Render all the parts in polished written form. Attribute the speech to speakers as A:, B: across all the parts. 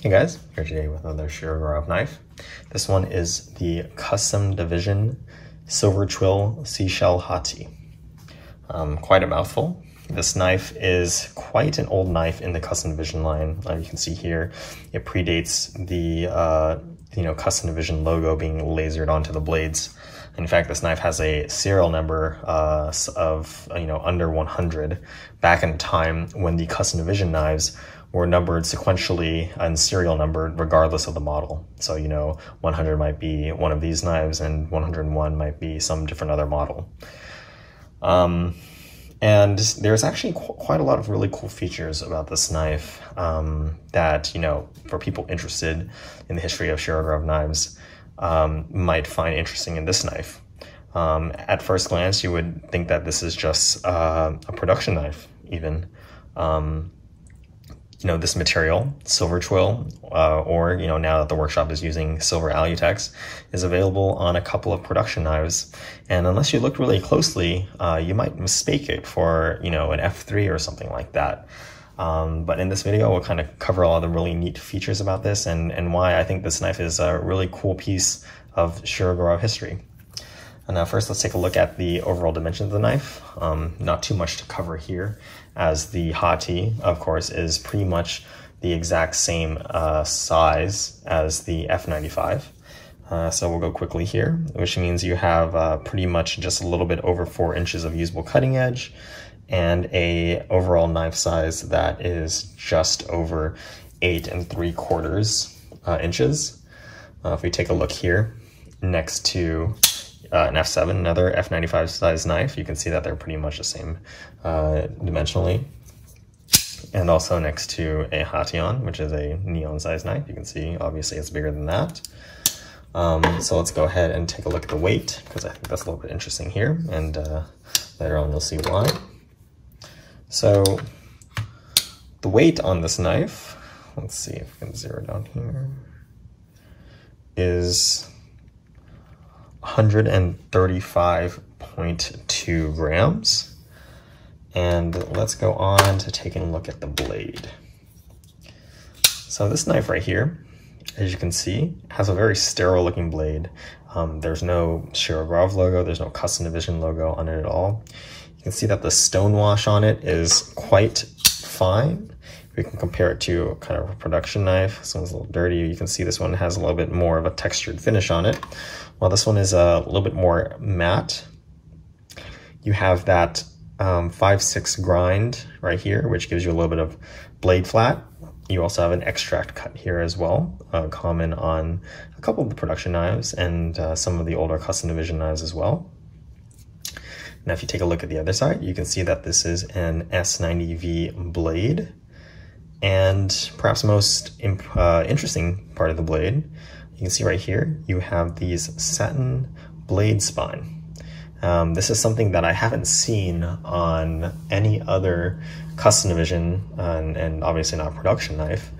A: Hey guys, here today with another Shirogorov knife. This one is the Custom Division Silver Twill Seashell Hati. Quite a mouthful. This knife is quite an old knife in the Custom Division line. You can see here it predates the Custom Division logo being lasered onto the blades. In fact, this knife has a serial number of under 100 back in time when the Custom Division knives were numbered sequentially and serial numbered regardless of the model. So 100 might be one of these knives and 101 might be some different other model. And there's actually quite a lot of really cool features about this knife that, for people interested in the history of Shirogorov knives, might find interesting in this knife. At first glance, you would think that this is just a production knife, even. This material, silver twill, or now that the workshop is using silver alutex, is available on a couple of production knives. And unless you look really closely, you might mistake it for, an F3 or something like that. But in this video, we'll kind of cover all the really neat features about this and why I think this knife is a really cool piece of Shirogorov history. And now first, let's take a look at the overall dimensions of the knife. Not too much to cover here, as the Hati, of course, is pretty much the exact same size as the F95. So we'll go quickly here, which means you have pretty much just a little bit over 4 inches of usable cutting edge and a overall knife size that is just over 8 3/4 inches. If we take a look here next to an F7, another F95 size knife, you can see that they're pretty much the same dimensionally. And also next to a Hation, which is a neon size knife, you can see obviously it's bigger than that. So let's go ahead and take a look at the weight, because I think that's a little bit interesting here, and later on you'll see why. So the weight on this knife, let's see if we can zero down here, is 135.2 grams. And let's go on to taking a look at the blade. So this knife right here, as you can see, has a very sterile looking blade. There's no Shirogorov logo, there's no Custom Division logo on it at all. You can see that the stonewash on it is quite fine. We can compare it to kind of a production knife. This one's a little dirty. You can see this one has a little bit more of a textured finish on it, while this one is a little bit more matte. You have that 5/6 grind right here, which gives you a little bit of blade flat. You also have an extract cut here as well, common on a couple of the production knives and some of the older Custom Division knives as well. Now, if you take a look at the other side, you can see that this is an S90V blade. And perhaps most interesting part of the blade, you can see right here, you have these satin blade spine. This is something that I haven't seen on any other Custom Division and obviously not production knife.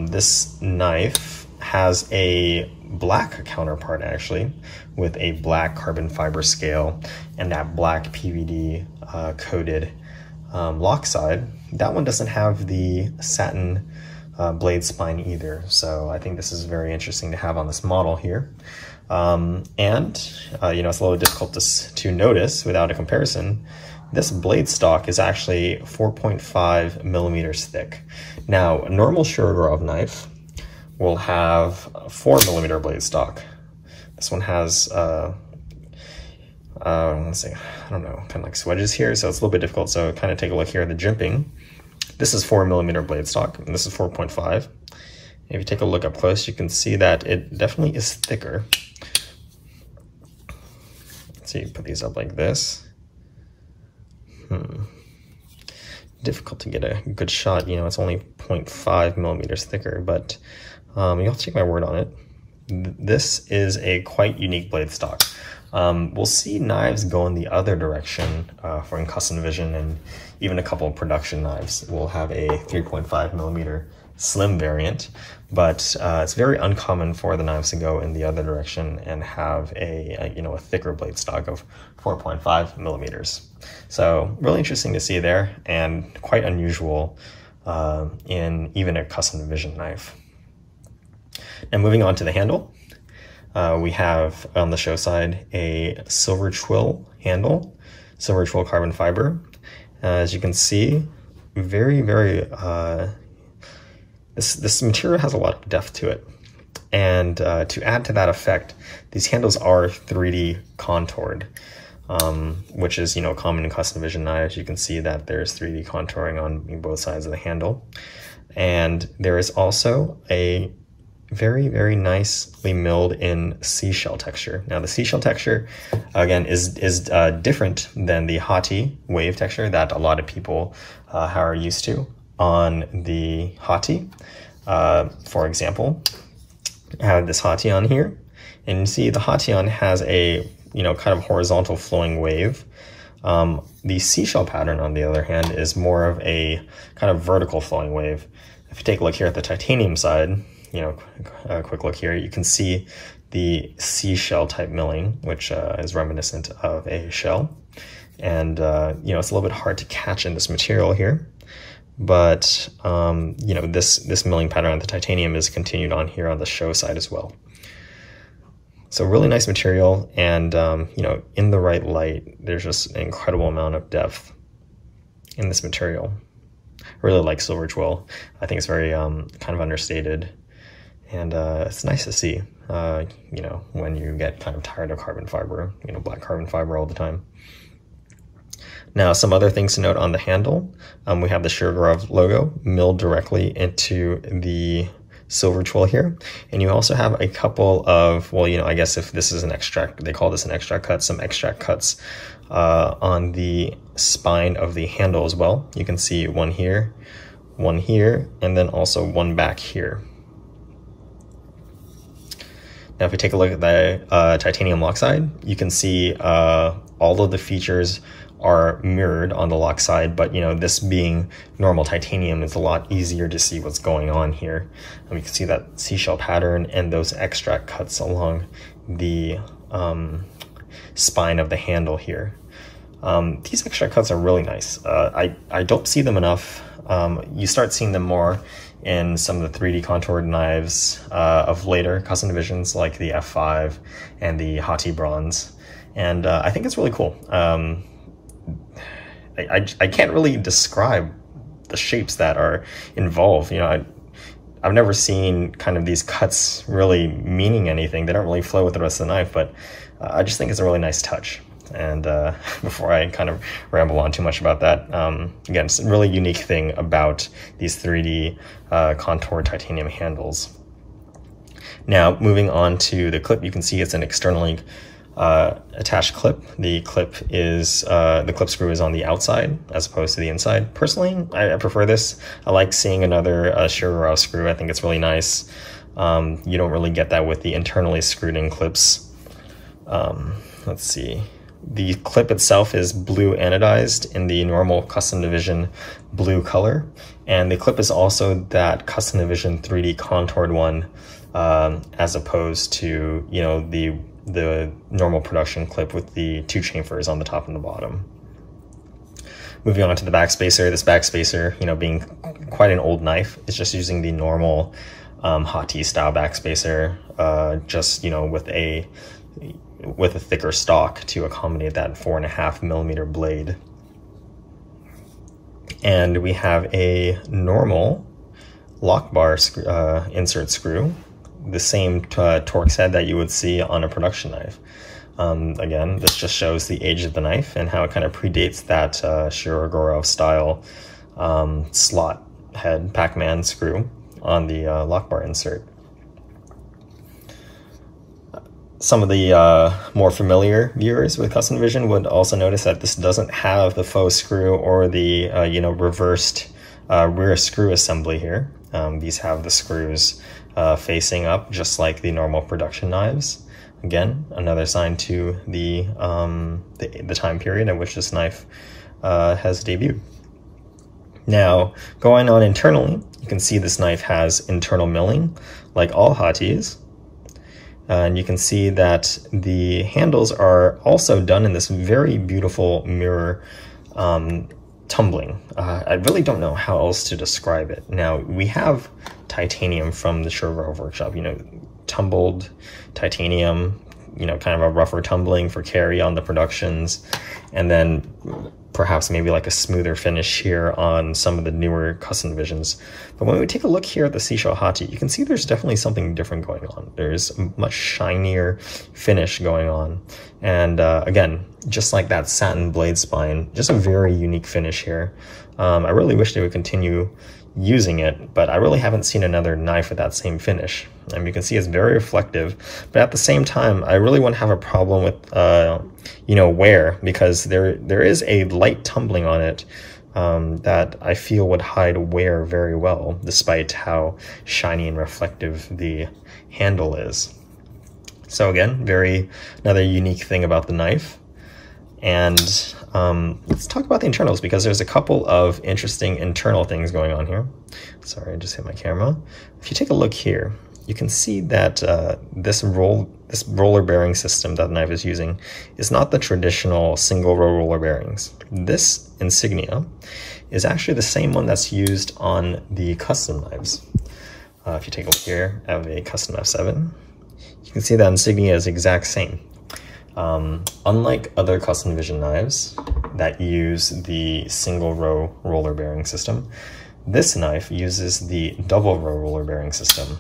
A: This knife has a black counterpart actually, with a black carbon fiber scale and that black PVD coated lock side. That one doesn't have the satin blade spine either, so I think this is very interesting to have on this model here. It's a little difficult to notice without a comparison. This blade stock is actually 4.5 millimeters thick. Now, a normal Shirogorov knife will have a 4 millimeter blade stock. This one has let's see, I don't know, kind of like swedges here, so it's a little bit difficult. So kind of take a look here at the jimping. This is 4 millimeter blade stock, and this is 4.5. If you take a look up close, you can see that it definitely is thicker. So you put these up like this. Difficult to get a good shot. It's only 0.5 millimeters thicker, but you'll have to take my word on it. This is a quite unique blade stock. We'll see knives go in the other direction for in Custom Division, and even a couple of production knives will have a 3.5 millimeter slim variant, but it's very uncommon for the knives to go in the other direction and have a thicker blade stock of 4.5 millimeters. So really interesting to see there, and quite unusual in even a Custom Division knife. Now moving on to the handle, we have on the show side a silver twill handle, silver twill carbon fiber. As you can see, very, this material has a lot of depth to it. And to add to that effect, these handles are 3D contoured, which is, common in custom vision knives. You can see that there's 3D contouring on both sides of the handle. And there is also a very, very nicely milled in seashell texture. Now the seashell texture, again, is different than the Hati wave texture that a lot of people are used to on the Hati. For example, I have this Hati on here, and you see the Hati has a kind of horizontal flowing wave. The seashell pattern, on the other hand, is more of a kind of vertical flowing wave. If you take a look here at the titanium side, a quick look here, you can see the seashell type milling, which is reminiscent of a shell. And, it's a little bit hard to catch in this material here. But, this milling pattern on the titanium is continued on here on the show side as well. So really nice material, and, in the right light, there's just an incredible amount of depth in this material. I really like silver twill. I think it's very kind of understated, and it's nice to see, when you get kind of tired of carbon fiber, black carbon fiber all the time. Now, some other things to note on the handle. We have the Shirogorov logo milled directly into the silver twill here. And you also have a couple of, I guess if this is an extract, they call this an extract cut, some extract cuts on the spine of the handle as well. You can see one here, and then also one back here. Now, if we take a look at the titanium lock side, you can see all of the features are mirrored on the lock side, but this being normal titanium, it's a lot easier to see what's going on here. And we can see that seashell pattern and those extract cuts along the spine of the handle here. These extract cuts are really nice. I don't see them enough. You start seeing them more in some of the 3D contoured knives of later custom divisions like the F5 and the Hati bronze. And I think it's really cool. I can't really describe the shapes that are involved. I've never seen kind of these cuts really meaning anything. They don't really flow with the rest of the knife, but I just think it's a really nice touch. And before I kind of ramble on too much about that, again, it's a really unique thing about these 3D contoured titanium handles. Now, moving on to the clip, you can see it's an externally attached clip. The clip screw is on the outside as opposed to the inside. Personally, I prefer this. I like seeing another Shirogorov screw. I think it's really nice. You don't really get that with the internally screwed in clips. Let's see. The clip itself is blue anodized in the normal custom division blue color, and the clip is also that custom division 3D contoured one, as opposed to the normal production clip with the two chamfers on the top and the bottom. Moving on to the backspacer, this backspacer, being quite an old knife, is just using the normal Hati style backspacer, just with a thicker stock to accommodate that 4.5mm blade. And we have a normal lock bar insert screw, the same Torx head that you would see on a production knife. Again, this just shows the age of the knife and how it kind of predates that Shirogorov style slot head Pac-Man screw on the lock bar insert. Some of the more familiar viewers with custom vision would also notice that this doesn't have the faux screw or the reversed rear screw assembly here. These have the screws facing up, just like the normal production knives. Again, another sign to the time period at which this knife has debuted. Now, going on internally, you can see this knife has internal milling, like all Hatis. And you can see that the handles are also done in this very beautiful mirror tumbling. I really don't know how else to describe it. Now, we have titanium from the Shirogorov workshop, tumbled titanium, kind of a rougher tumbling for carry on the productions, and then perhaps maybe like a smoother finish here on some of the newer custom divisions. But when we take a look here at the Seashell Hati, you can see there's definitely something different going on. There's a much shinier finish going on. And again, just like that satin blade spine, just a very unique finish here. I really wish they would continue using it, but I really haven't seen another knife with that same finish. And you can see it's very reflective, but at the same time, I really wouldn't have a problem with wear, because there is a light tumbling on it that I feel would hide wear very well, despite how shiny and reflective the handle is. So again, another unique thing about the knife. And let's talk about the internals, because there's a couple of interesting internal things going on here. Sorry, I just hit my camera. If you take a look here, you can see that this roller bearing system that the knife is using is not the traditional single row roller bearings. This insignia is actually the same one that's used on the custom knives. If you take a look here at a custom F7, you can see that insignia is the exact same. Unlike other custom division knives that use the single row roller bearing system, this knife uses the double row roller bearing system.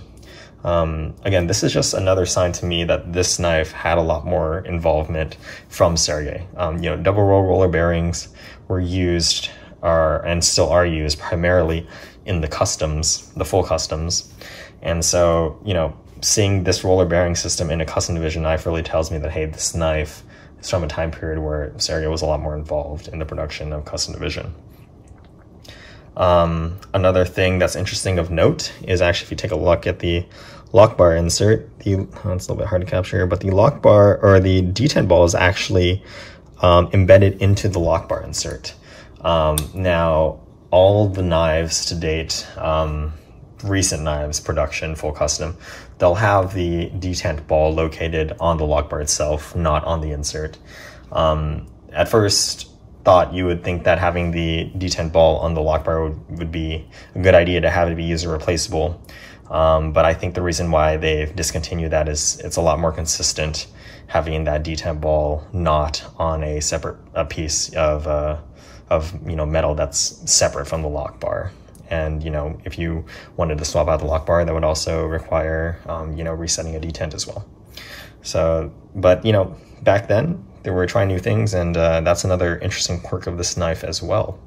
A: Again, this is just another sign to me that this knife had a lot more involvement from Sergey. Double row roller bearings were used and still are used primarily in the customs, the full customs. And so, seeing this roller bearing system in a custom division knife really tells me that, hey, this knife is from a time period where Sergey was a lot more involved in the production of custom division. Another thing that's interesting of note is actually, if you take a look at the lock bar insert, it's a little bit hard to capture here, but the lock bar, or the detent ball, is actually embedded into the lock bar insert. Now, all the knives to date, recent knives, production, full custom, they'll have the detent ball located on the lock bar itself, not on the insert. At first thought, you would think that having the detent ball on the lock bar would be a good idea to have it be user replaceable. But I think the reason why they've discontinued that is it's a lot more consistent having that detent ball not on a separate piece of metal that's separate from the lock bar. And, if you wanted to swap out the lock bar, that would also require, resetting a detent as well. So, but, back then they were trying new things, and that's another interesting quirk of this knife as well.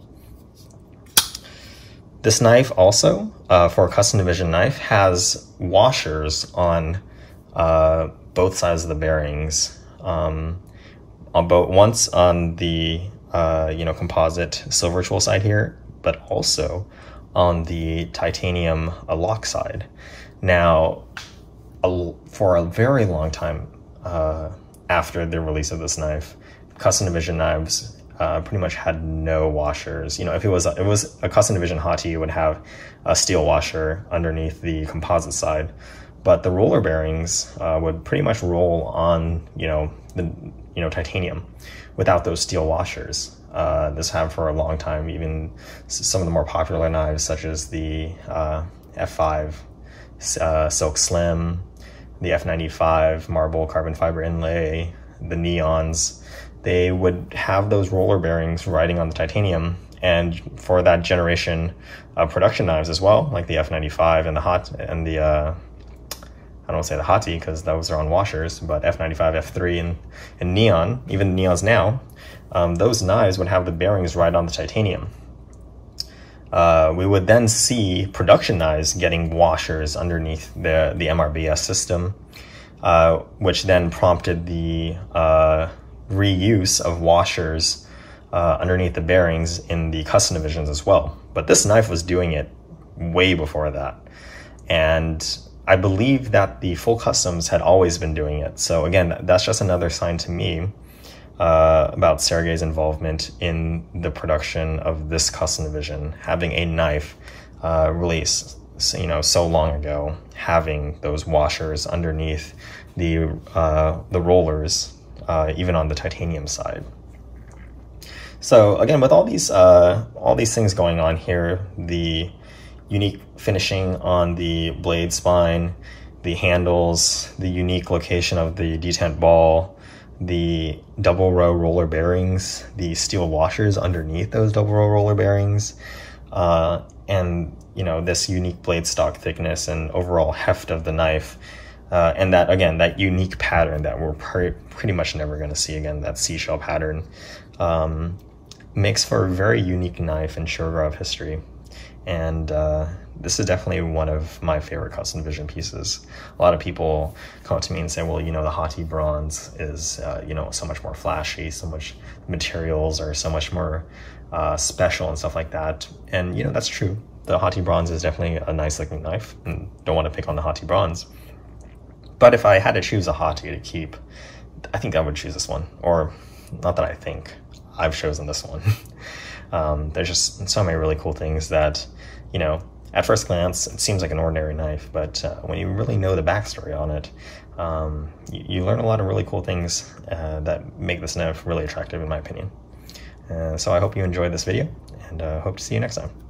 A: This knife also, for a custom division knife, has washers on both sides of the bearings. Once on the, composite silver tool side here, but also on the titanium lock side. Now, for a very long time after the release of this knife, custom division knives pretty much had no washers. If it was a custom division Hati, it would have a steel washer underneath the composite side, but the roller bearings would pretty much roll on the titanium without those steel washers. This had for a long time. Even some of the more popular knives, such as the F5 Silk Slim, the F95 marble carbon fiber inlay, the Neons, they would have those roller bearings riding on the titanium. And for that generation of production knives as well, like the F95 and the I don't want to say the Hati because those are on washers, but F95, F3, and Neon, even Neons now, those knives would have the bearings right on the titanium. We would then see production knives getting washers underneath the MRBS system, which then prompted the reuse of washers underneath the bearings in the custom divisions as well. But this knife was doing it way before that. And I believe that the full customs had always been doing it. So again, that's just another sign to me about Sergey's involvement in the production of this custom division, having a knife released so long ago, having those washers underneath the rollers, even on the titanium side. So again, with all these things going on here, the unique finishing on the blade spine, the handles, the unique location of the detent ball, the double row roller bearings, the steel washers underneath those double row roller bearings, and you know, this unique blade stock thickness and overall heft of the knife, and that, again, that unique pattern that we're pretty much never going to see again, that seashell pattern, makes for a very unique knife in Shirogorov history. And this is definitely one of my favorite custom vision pieces. A lot of people come up to me and say, well, you know, the Hati bronze is, you know, so much more flashy, so much materials are so much more special and stuff like that. And, you know, that's true. The Hati bronze is definitely a nice looking knife, and don't want to pick on the Hati bronze. But if I had to choose a Hati to keep, I think I would choose this one. Or, not that I think, I've chosen this one. There's just so many really cool things that, you know, at first glance, it seems like an ordinary knife, but when you really know the backstory on it, you learn a lot of really cool things that make this knife really attractive, in my opinion. So I hope you enjoyed this video, and hope to see you next time.